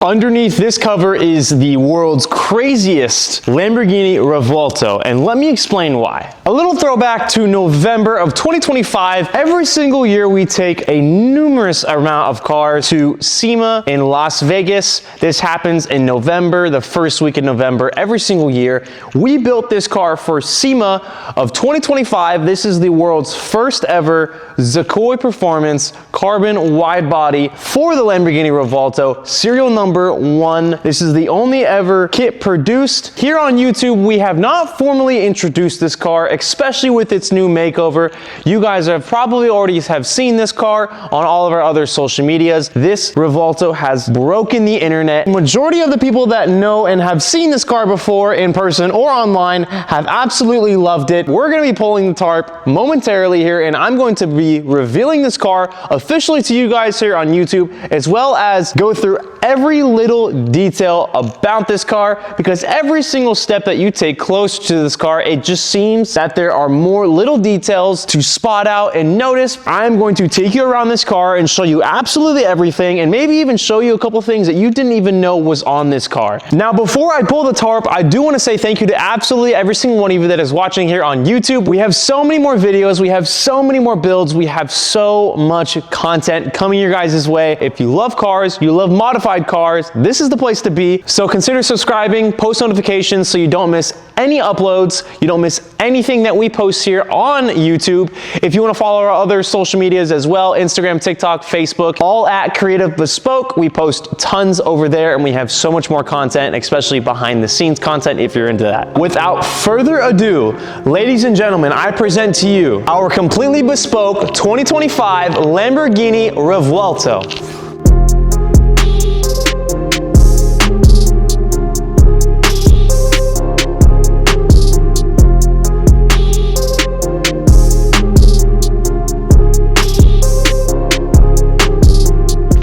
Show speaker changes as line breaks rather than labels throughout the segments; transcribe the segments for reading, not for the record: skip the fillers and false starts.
Underneath this cover is the world's craziest Lamborghini Revuelto, and let me explain why. A little throwback to November of 2025. Every single year we take a numerous amount of cars to SEMA in Las Vegas. This happens in November, the first week in November, every single year. We built this car for SEMA of 2025. This is the world's first ever Zokoi Performance carbon wide body for the Lamborghini Revuelto, serial number 1. This is the only ever kit produced. Here on YouTube, we have not formally introduced this car, especially with its new makeover. You guys have probably already have seen this car on all of our other social medias. This Revuelto has broken the internet. Majority of the people that know and have seen this car before in person or online have absolutely loved it. We're going to be pulling the tarp momentarily here, and I'm going to be revealing this car officially to you guys here on YouTube, as well as go through every little detail about this car, because every single step that you take close to this car, it just seems that there are more little details to spot out and notice. I'm going to take you around this car and show you absolutely everything, and maybe even show you a couple things that you didn't even know was on this car. Now, before I pull the tarp, I do want to say thank you to absolutely every single one of you that is watching here on YouTube. We have so many more videos, we have so many more builds, we have so much content coming your guys' way. If you love cars, you love modified cars, this is the place to be. So consider subscribing, post notifications so you don't miss any uploads, you don't miss anything that we post here on YouTube. If you want to follow our other social medias as well, Instagram, TikTok, Facebook, all at Creative Bespoke. We post tons over there, and we have so much more content, especially behind the scenes content if you're into that. Without further ado, ladies and gentlemen, I present to you our completely bespoke 2025 Lamborghini Revuelto.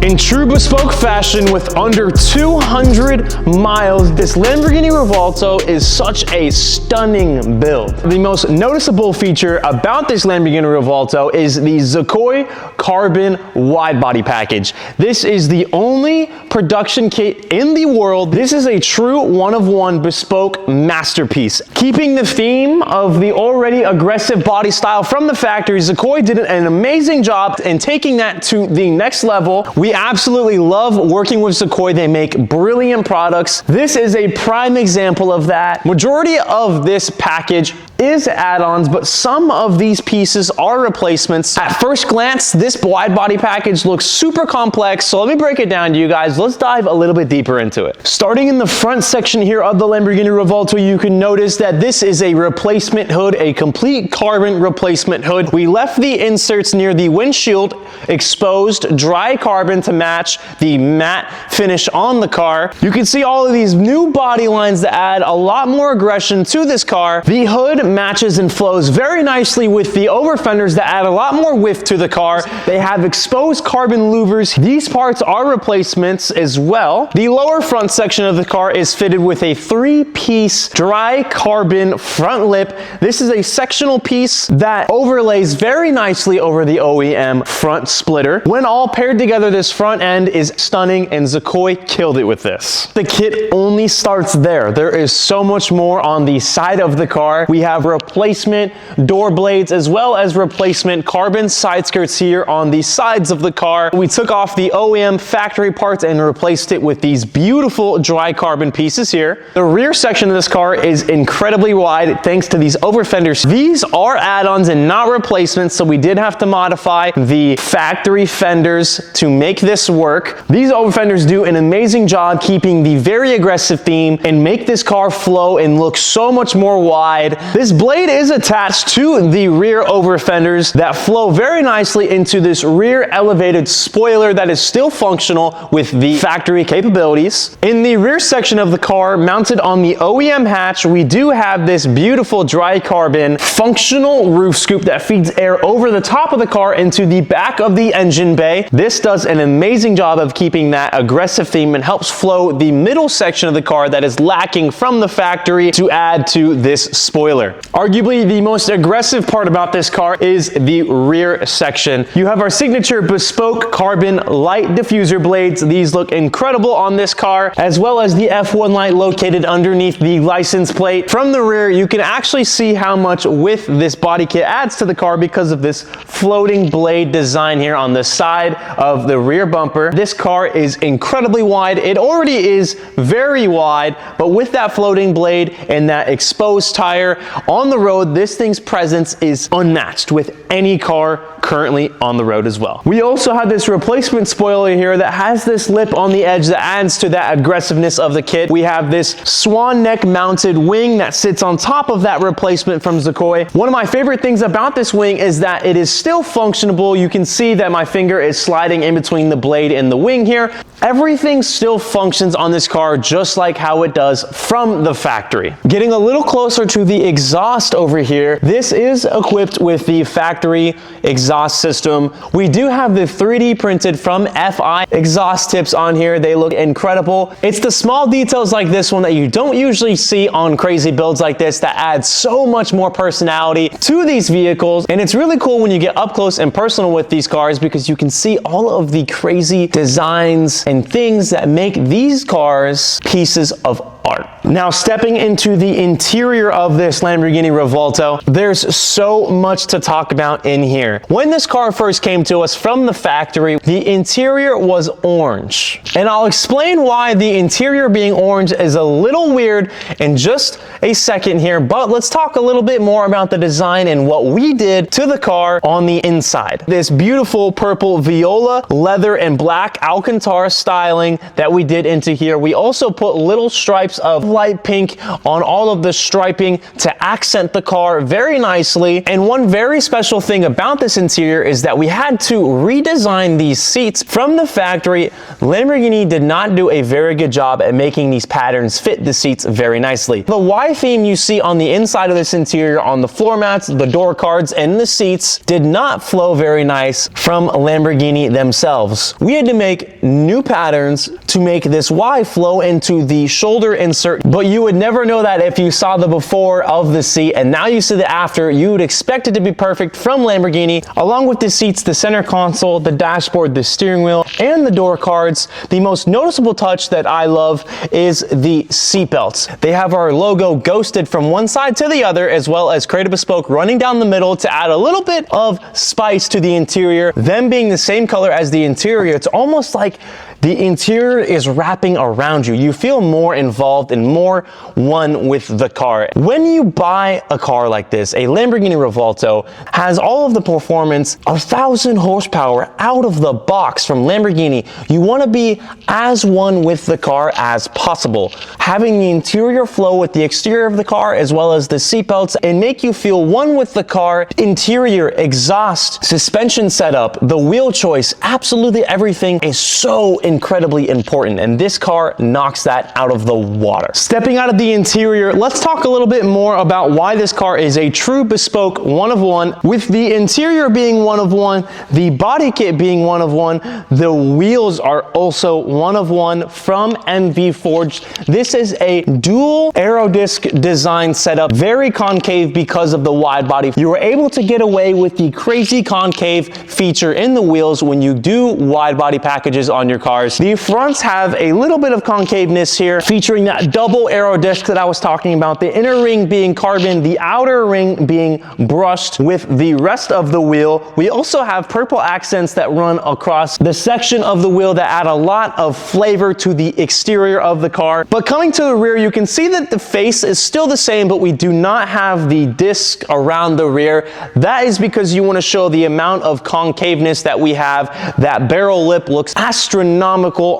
In true bespoke fashion, with under 200 miles, this Lamborghini Revuelto is such a stunning build. The most noticeable feature about this Lamborghini Revuelto is the Zokoi carbon wide body package. This is the only production kit in the world. This is a true one-of-one bespoke masterpiece. Keeping the theme of the already aggressive body style from the factory, Zokoi did an amazing job in taking that to the next level. We absolutely love working with Zokoi. They make brilliant products. This is a prime example of that. Majority of this package is add-ons, but some of these pieces are replacements. At first glance, this wide body package looks super complex, so let me break it down to you guys. Let's dive a little bit deeper into it. Starting in the front section here of the Lamborghini Revuelto, you can notice that this is a replacement hood, a complete carbon replacement hood. We left the inserts near the windshield exposed, dry carbon to match the matte finish on the car. You can see all of these new body lines that add a lot more aggression to this car. The hood matches and flows very nicely with the over fenders that add a lot more width to the car. They have exposed carbon louvers. These parts are replacements as well. The lower front section of the car is fitted with a 3-piece dry carbon front lip. This is a sectional piece that overlays very nicely over the OEM front splitter. When all paired together, this front end is stunning, and Zokoi killed it with this. The kit only starts there. There is so much more on the side of the car. We have replacement door blades as well as replacement carbon side skirts here on the sides of the car. We took off the OEM factory parts and replaced it with these beautiful dry carbon pieces here. The rear section of this car is incredibly wide thanks to these over fenders. These are add-ons and not replacements, so we did have to modify the factory fenders to make this work. These over fenders do an amazing job keeping the very aggressive theme and make this car flow and look so much more wide. This blade is attached to the rear over fenders that flow very nicely into this rear elevated spoiler that is still functional with the factory capabilities. In the rear section of the car, mounted on the OEM hatch, we do have this beautiful dry carbon functional roof scoop that feeds air over the top of the car into the back of the engine bay. This does an amazing job of keeping that aggressive theme and helps flow the middle section of the car that is lacking from the factory to add to this spoiler. Arguably the most aggressive part about this car is the rear section. You have our signature bespoke carbon light diffuser blades. These look incredible on this car, as well as the F1 light located underneath the license plate. From the rear, you can actually see how much width this body kit adds to the car because of this floating blade design here on the side of the rear bumper. This car is incredibly wide. It already is very wide, but with that floating blade and that exposed tire on the road, this thing's presence is unmatched with any car currently on the road as well. We also have this replacement spoiler here that has this lip on the edge that adds to that aggressiveness of the kit. We have this swan neck mounted wing that sits on top of that replacement from Zakoi. One of my favorite things about this wing is that it is still functionable. You can see that my finger is sliding in between the blade and the wing here. Everything still functions on this car just like how it does from the factory. Getting a little closer to the exhaust over here, this is equipped with the factory exhaust system. We do have the 3D printed from FI exhaust tips on here. They look incredible. It's the small details like this one that you don't usually see on crazy builds like this that add so much more personality to these vehicles. And it's really cool when you get up close and personal with these cars because you can see all of the crazy designs and things that make these cars pieces of art. Now, stepping into the interior of this Lamborghini Revuelto, there's so much to talk about in here. When this car first came to us from the factory, the interior was orange. And I'll explain why the interior being orange is a little weird in just a second here, but let's talk a little bit more about the design and what we did to the car on the inside. This beautiful purple viola, leather, and black Alcantara styling that we did into here. We also put little stripes of light pink on all of the striping to accent the car very nicely. And one very special thing about this interior is that we had to redesign these seats from the factory. Lamborghini did not do a very good job at making these patterns fit the seats very nicely. The Y theme you see on the inside of this interior on the floor mats, the door cards, and the seats did not flow very nice from Lamborghini themselves. We had to make new patterns to make this Y flow into the shoulder insert, but you would never know that if you saw the before of the seat and now you see the after. You would expect it to be perfect from Lamborghini. Along with the seats, the center console, the dashboard, the steering wheel, and the door cards, the most noticeable touch that I love is the seat belts. They have our logo ghosted from one side to the other, as well as Creative Bespoke running down the middle to add a little bit of spice to the interior. Them being the same color as the interior, it's almost like the interior is wrapping around you. You feel more involved and more one with the car. When you buy a car like this, a Lamborghini Revuelto has all of the performance, 1,000 horsepower out of the box from Lamborghini. You want to be as one with the car as possible. Having the interior flow with the exterior of the car as well as the seatbelts and make you feel one with the car. Interior, exhaust, suspension setup, the wheel choice, absolutely everything is so incredibly important, and this car knocks that out of the water. Stepping out of the interior, let's talk a little bit more about why this car is a true bespoke one of one. With the interior being one of one, the body kit being one of one, the wheels are also one of one from MV Forged. This is a dual aero disc design setup, very concave because of the wide body. You were able to get away with the crazy concave feature in the wheels when you do wide body packages on your car. The fronts have a little bit of concaveness here, featuring that double aero disc that I was talking about, the inner ring being carbon, the outer ring being brushed with the rest of the wheel. We also have purple accents that run across the section of the wheel that add a lot of flavor to the exterior of the car. But coming to the rear, you can see that the face is still the same, but we do not have the disc around the rear. That is because you want to show the amount of concaveness that we have. That barrel lip looks astronomical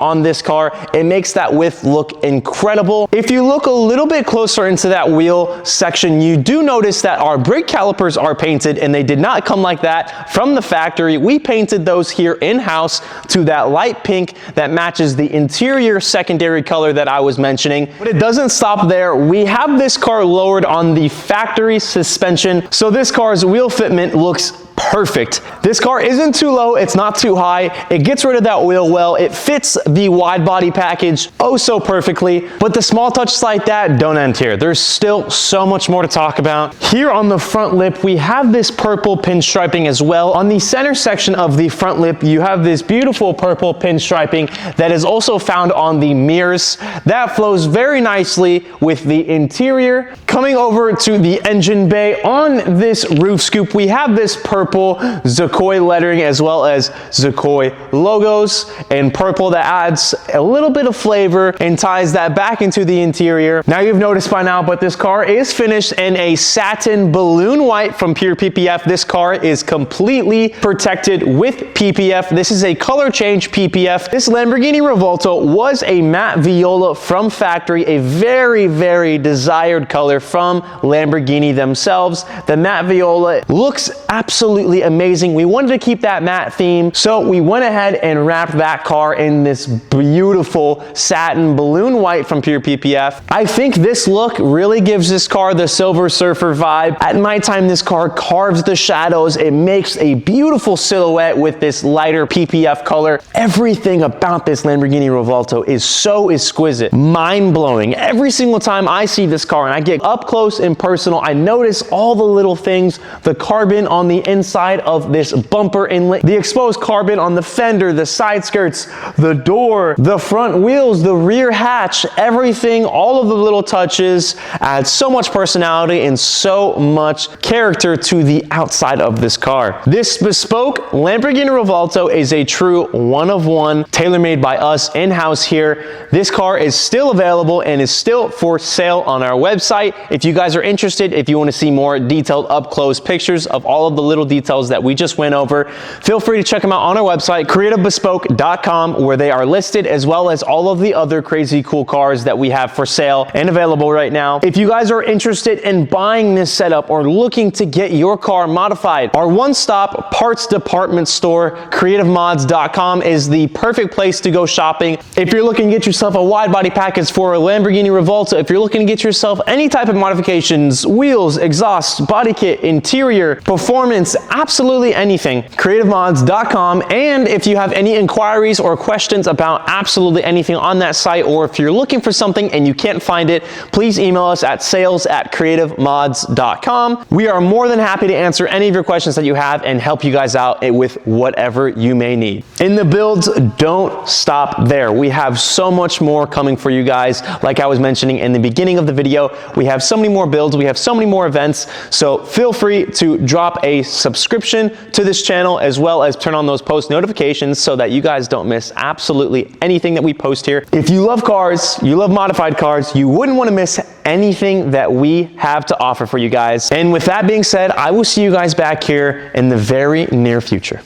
on this car. It makes that width look incredible. If you look a little bit closer into that wheel section, you do notice that our brake calipers are painted, and they did not come like that from the factory. We painted those here in-house to that light pink that matches the interior secondary color that I was mentioning. But it doesn't stop there. We have this car lowered on the factory suspension, so this car's wheel fitment looks perfect. This car isn't too low, it's not too high. It gets rid of that wheel well. It fits the wide body package oh so perfectly. But the small touches like that don't end here. There's still so much more to talk about. Here on the front lip, we have this purple pinstriping as well. On the center section of the front lip, you have this beautiful purple pinstriping that is also found on the mirrors. That flows very nicely with the interior. Coming over to the engine bay, on this roof scoop, we have this purple Zakoi lettering as well as Zakoi logos, and purple that adds a little bit of flavor and ties that back into the interior. Now you've noticed by now, but this car is finished in a satin balloon white from Pure PPF. This car is completely protected with PPF. This is a color change PPF. This Lamborghini Revuelto was a matte viola from factory, a very, very desired color from Lamborghini themselves. The matte viola looks absolutely amazing. We wanted to keep that matte theme, so we went ahead and wrapped that car in this beautiful satin balloon white from Pure PPF. I think this look really gives this car the Silver Surfer vibe. At nighttime, this car carves the shadows. It makes a beautiful silhouette with this lighter PPF color. Everything about this Lamborghini Revuelto is so exquisite, mind-blowing. Every single time I see this car and I get up close and personal, I notice all the little things, the carbon on the inside of this bumper inlet, the exposed carbon on the fender, the side skirts, the door, the front wheels, the rear hatch, everything, all of the little touches add so much personality and so much character to the outside of this car. This bespoke Lamborghini Revuelto is a true one-of-one, tailor-made by us in-house here. This car is still available and is still for sale on our website. If you guys are interested, if you want to see more detailed up-close pictures of all of the little details that we just went over, feel free to check them out on our website, creativebespoke.com, where they are listed, as well as all of the other crazy cool cars that we have for sale and available right now. If you guys are interested in buying this setup or looking to get your car modified, our one-stop parts department store, creativemods.com, is the perfect place to go shopping. If you're looking to get yourself a wide body package for a Lamborghini Revuelto, if you're looking to get yourself any type of modifications, wheels, exhaust, body kit, interior, performance, absolutely anything, creativemods.com. And if you have any inquiries or questions about absolutely anything on that site, or if you're looking for something and you can't find it, please email us at sales@creativemods.com. We are more than happy to answer any of your questions that you have and help you guys out with whatever you may need. And the builds don't stop there. We have so much more coming for you guys. Like I was mentioning in the beginning of the video, we have so many more builds, we have so many more events, so feel free to drop a subscription to this channel as well as turn on those post notifications so that you guys don't miss absolutely anything that we post here. If you love cars, you love modified cars, you wouldn't want to miss anything that we have to offer for you guys. And with that being said, I will see you guys back here in the very near future.